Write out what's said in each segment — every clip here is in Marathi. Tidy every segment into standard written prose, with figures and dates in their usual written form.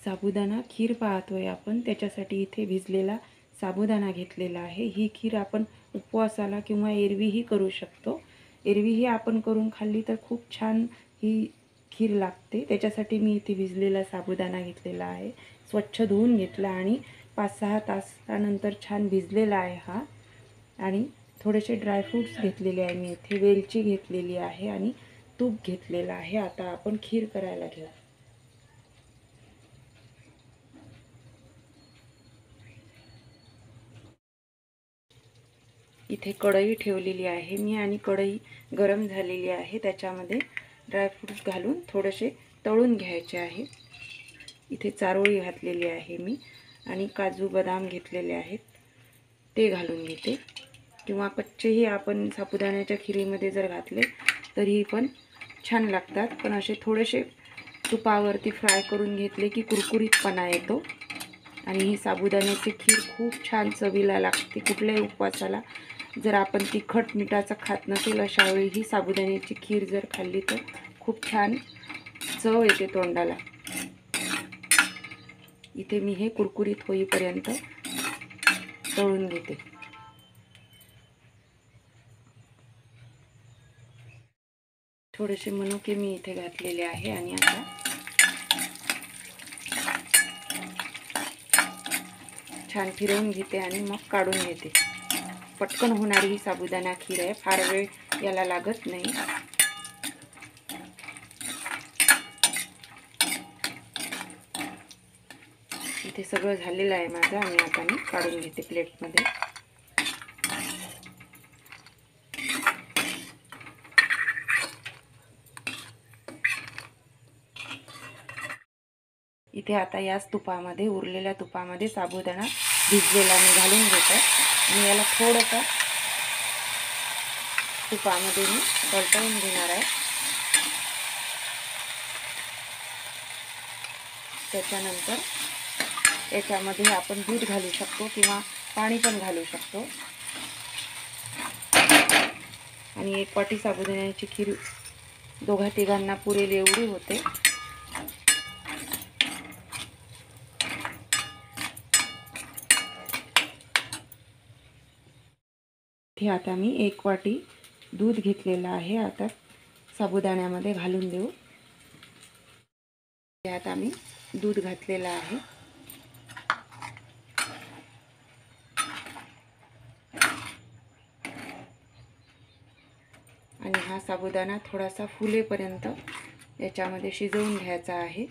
साबुदाणा खीर पाहतोय आपण, त्याच्यासाठी इथे भिजलेला साबुदाणा घेतलेला आहे। ही खीर आपण उपवासाला किंवा एरवीही करू शकतो। एरवीही आपण करून खाल्ली तर खूप छान ही खीर लागते। त्याच्यासाठी मी इथे भिजलेला साबुदाणा घेतलेला आहे, स्वच्छ धुवून घेतला आणि 5-6 तासानंतर छान भिजलेला आहे हा। आणि थोडेसे ड्रायफ्रूट्स घेतलेले आहे मी इथे, वेलची घेतलेली आहे आणि तूप घेतलेलं आहे। आता आपण खीर करायला घेऊ। इथे कढई ठेवलेली आहे मी आणि कढई गरम झालेली आहे। त्याच्यामध्ये ड्रायफ्रूट्स घालून थोडेसे तळून घ्यायचे आहे। इथे चारोळी घातलेली आहे मी आणि काजू बदाम घेतलेले आहेत, ते घालून घेते। किंवा कच्चेही आपण साबुदाण्याच्या खिरीमध्ये जर घातले तरी पण छान लागतात, पण असे थोडेसे तुपावरती फ्राय करून घेतले की कुरकुरीतपणा येतो। आणि ही साबुदाण्याची खीर खूप छान चवीला लागते। कुठल्याही उपवासाला जर आपण तिखट मिठाचं खात नसेल अशा वेळी ही साबुदाण्याची खीर जर खाल्ली तर खूप छान चव येते तोंडाला। इथे मी हे कुरकुरीत होईपर्यंत तळून घेते। थोडेसे मनुके मी इथे घातलेले आहे आणि आता छान फिरवून घेते आणि मग काढून घेते। पटकन होणारी ही साबुदाणा खीर आहे, फार वेळ याला लागत नाही। इथे सगळं झालेलं आहे माझं आणि आता मी काढून घेते प्लेटमध्ये। इथे आता याच तुपामध्ये, उरलेल्या तुपामध्ये साबुदाणा भिजलेला मी घालून घेते आणि याला थोडंसं तुपामध्ये मी परतवून घेणार आहे। त्याच्यानंतर याच्यामध्ये आपण दूध घालू शकतो किंवा पाणी पण घालू शकतो। आणि एक वाटी साबुदाण्याची खीर दोघा तिघांना पुरेल एवढी होते। इथे आता मी 1 वाटी दूध घेतलेलं आहे, आता साबुदाण्यामध्ये घालून देऊ। आता मी दूध घातलेलं आहे आणि हा साबुदाणा थोडासा फुलेपर्यंत याच्यामध्ये शिजवून घ्यायचा आहे।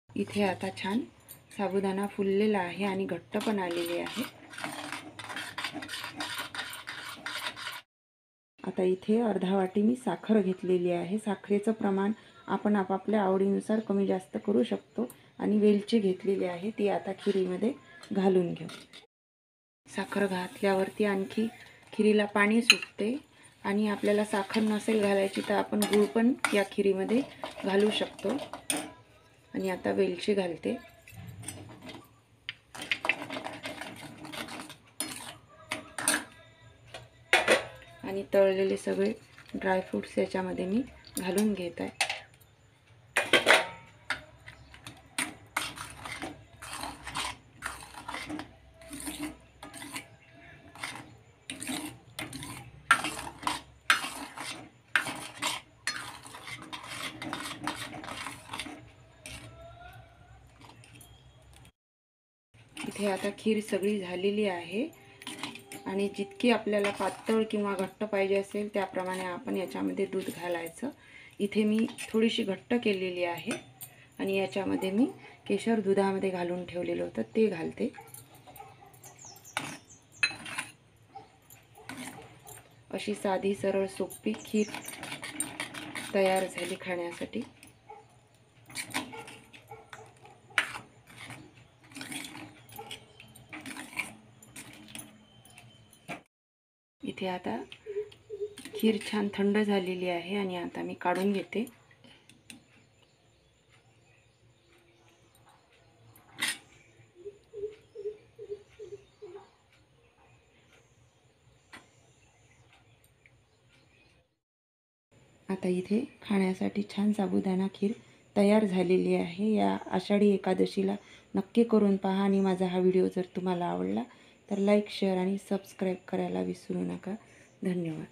इथे आता छान साबुदाणा फुललेला आहे आणि घट्ट पण आलेले आहे। आता इथे अर्धा वाटी मी साखर घेतलेली आहे। साखरेचं प्रमाण आपण आपापल्या आवडीनुसार कमी जास्त करू शकतो। आणि वेलची घेतलेली आहे, ती आता खिरीमध्ये घालून घेऊ। साखर घातल्यावरती आणखी खिरीला पाणी सुटते आणि आपल्याला साखर नसेल घालायची तर आपण गूळ पण या खिरीमध्ये घालू शकतो। आणि आता वेलची घालते। आणि तळलेले सगळे ड्रायफ्रूट्स याच्यामध्ये मी घालून घेत आहे। इथे आता खीर सगळी झालेली आहे आणि जितकी आपल्याला पातळ किंवा घट्ट पाहिजे असेल त्याप्रमाणे आपण याच्यामध्ये दूध घालायचं। इथे मी थोडीशी घट्ट केलेली आहे आणि याच्यामध्ये मी केशर दुधामध्ये घालून ठेवलेलं होतं ते घालते। अशी साधी सरळ सोपी खीर तयार झाली खाण्यासाठी। इथे आता खीर छान थंड झालेली आहे आणि आता मी काढून घेते। आता इथे खाण्यासाठी छान साबुदाणा खीर तयार झालेली आहे. या आषाढी एकादशीला नक्की करून पहा आणि माझा हा व्हिडिओ जर तुम्हाला आवडला तर लाईक, शेअर आणि सबस्क्राईब करायला विसरू नका. धन्यवाद.